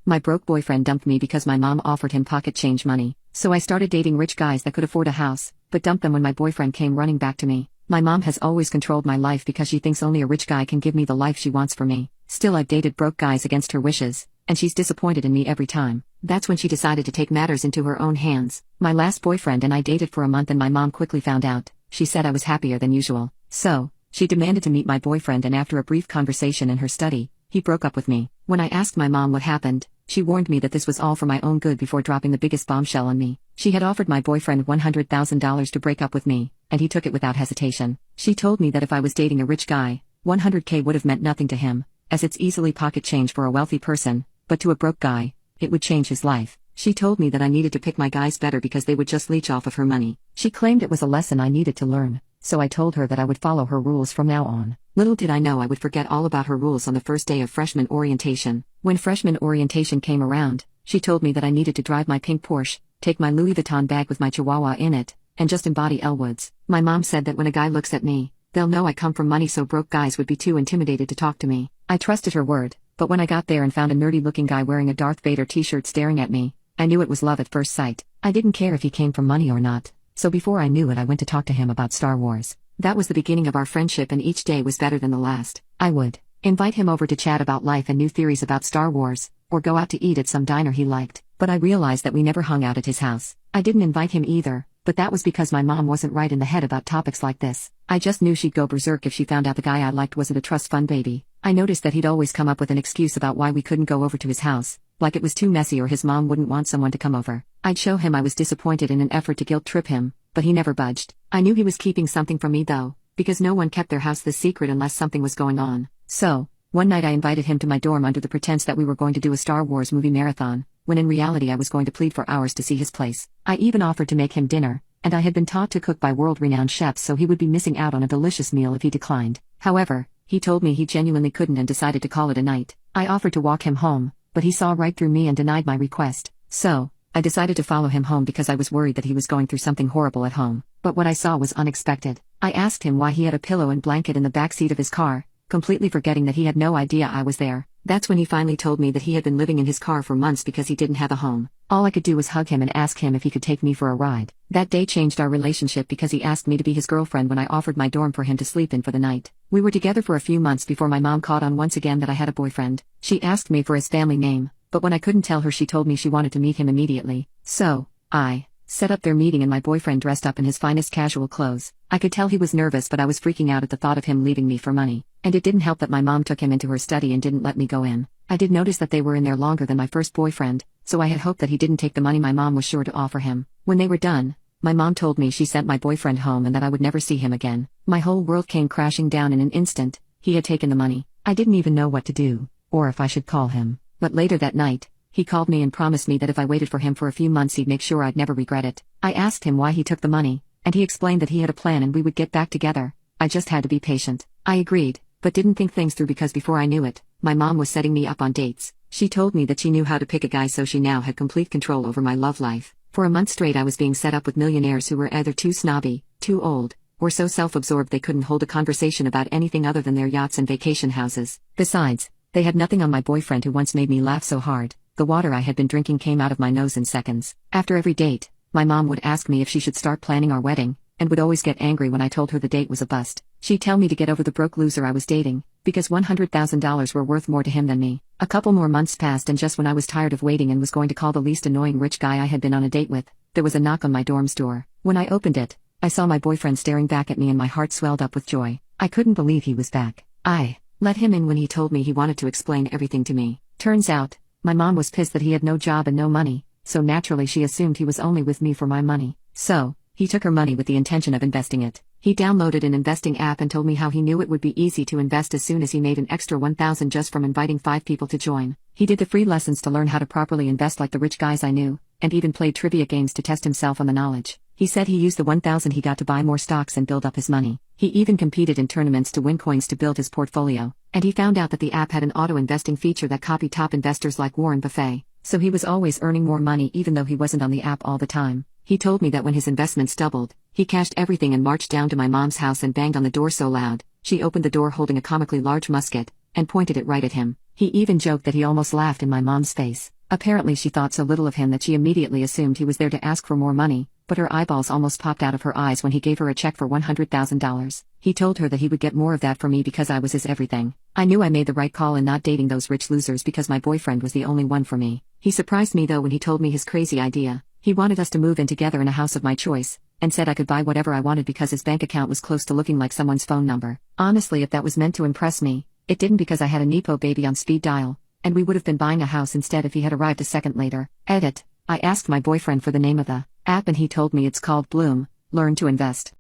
My broke boyfriend dumped me because my mom offered him pocket change money. So I started dating rich guys that could afford a house, but dumped them when my boyfriend came running back to me. My mom has always controlled my life because she thinks only a rich guy can give me the life she wants for me. Still, I've dated broke guys against her wishes, and she's disappointed in me every time. That's when she decided to take matters into her own hands. My last boyfriend and I dated for a month and my mom quickly found out. She said I was happier than usual. So, she demanded to meet my boyfriend, and after a brief conversation in her study, he broke up with me. When I asked my mom what happened, she warned me that this was all for my own good before dropping the biggest bombshell on me. She had offered my boyfriend $100,000 to break up with me, and he took it without hesitation. She told me that if I was dating a rich guy, $100K would have meant nothing to him, as it's easily pocket change for a wealthy person, but to a broke guy, it would change his life. She told me that I needed to pick my guys better because they would just leech off of her money. She claimed it was a lesson I needed to learn, so I told her that I would follow her rules from now on. Little did I know I would forget all about her rules on the first day of freshman orientation. When freshman orientation came around, she told me that I needed to drive my pink Porsche, take my Louis Vuitton bag with my chihuahua in it, and just embody Elle Woods. My mom said that when a guy looks at me, they'll know I come from money, so broke guys would be too intimidated to talk to me. I trusted her word, but when I got there and found a nerdy-looking guy wearing a Darth Vader t-shirt staring at me, I knew it was love at first sight. I didn't care if he came from money or not, so before I knew it I went to talk to him about Star Wars. That was the beginning of our friendship, and each day was better than the last. I would invite him over to chat about life and new theories about Star Wars, or go out to eat at some diner he liked, but I realized that we never hung out at his house. I didn't invite him either, but that was because my mom wasn't right in the head about topics like this. I just knew she'd go berserk if she found out the guy I liked wasn't a trust fund baby. I noticed that he'd always come up with an excuse about why we couldn't go over to his house, like it was too messy or his mom wouldn't want someone to come over. I'd show him I was disappointed in an effort to guilt trip him, but he never budged. I knew he was keeping something from me though, because no one kept their house this secret unless something was going on. So, one night I invited him to my dorm under the pretense that we were going to do a Star Wars movie marathon, when in reality I was going to plead for hours to see his place. I even offered to make him dinner, and I had been taught to cook by world-renowned chefs, so he would be missing out on a delicious meal if he declined. However, he told me he genuinely couldn't and decided to call it a night. I offered to walk him home, but he saw right through me and denied my request. So, I decided to follow him home because I was worried that he was going through something horrible at home. But what I saw was unexpected. I asked him why he had a pillow and blanket in the backseat of his car, completely forgetting that he had no idea I was there. That's when he finally told me that he had been living in his car for months because he didn't have a home. All I could do was hug him and ask him if he could take me for a ride. That day changed our relationship because he asked me to be his girlfriend when I offered my dorm for him to sleep in for the night. We were together for a few months before my mom caught on once again that I had a boyfriend. She asked me for his family name, but when I couldn't tell her, she told me she wanted to meet him immediately. So, I set up their meeting and my boyfriend dressed up in his finest casual clothes. I could tell he was nervous, but I was freaking out at the thought of him leaving me for money. And it didn't help that my mom took him into her study and didn't let me go in. I did notice that they were in there longer than my first boyfriend, so I had hoped that he didn't take the money my mom was sure to offer him. When they were done, my mom told me she sent my boyfriend home and that I would never see him again. My whole world came crashing down in an instant. He had taken the money. I didn't even know what to do, or if I should call him. But later that night, he called me and promised me that if I waited for him for a few months he'd make sure I'd never regret it. I asked him why he took the money, and he explained that he had a plan and we would get back together. I just had to be patient. I agreed, but didn't think things through because before I knew it, my mom was setting me up on dates. She told me that she knew how to pick a guy, so she now had complete control over my love life. For a month straight I was being set up with millionaires who were either too snobby, too old, or so self-absorbed they couldn't hold a conversation about anything other than their yachts and vacation houses. Besides, they had nothing on my boyfriend who once made me laugh so hard. The water I had been drinking came out of my nose in seconds. After every date, my mom would ask me if she should start planning our wedding, and would always get angry when I told her the date was a bust. She'd tell me to get over the broke loser I was dating, because $100,000 were worth more to him than me. A couple more months passed, and just when I was tired of waiting and was going to call the least annoying rich guy I had been on a date with, there was a knock on my dorm's door. When I opened it, I saw my boyfriend staring back at me and my heart swelled up with joy. I couldn't believe he was back. I let him in when he told me he wanted to explain everything to me. Turns out, my mom was pissed that he had no job and no money, so naturally she assumed he was only with me for my money. So, he took her money with the intention of investing it. He downloaded an investing app and told me how he knew it would be easy to invest as soon as he made an extra $1,000 just from inviting 5 people to join. He did the free lessons to learn how to properly invest like the rich guys I knew, and even played trivia games to test himself on the knowledge. He said he used the $1,000 he got to buy more stocks and build up his money. He even competed in tournaments to win coins to build his portfolio, and he found out that the app had an auto-investing feature that copied top investors like Warren Buffett, so he was always earning more money even though he wasn't on the app all the time. He told me that when his investments doubled, he cashed everything and marched down to my mom's house and banged on the door so loud, she opened the door holding a comically large musket, and pointed it right at him. He even joked that he almost laughed in my mom's face. Apparently she thought so little of him that she immediately assumed he was there to ask for more money, but her eyeballs almost popped out of her eyes when he gave her a check for $100,000. He told her that he would get more of that for me because I was his everything. I knew I made the right call in not dating those rich losers because my boyfriend was the only one for me. He surprised me though when he told me his crazy idea. He wanted us to move in together in a house of my choice, and said I could buy whatever I wanted because his bank account was close to looking like someone's phone number. Honestly, if that was meant to impress me, it didn't, because I had a Nepo baby on speed dial, and we would have been buying a house instead if he had arrived a second later. Edit. I asked my boyfriend for the name of the app and he told me it's called Bloom, Learn to Invest.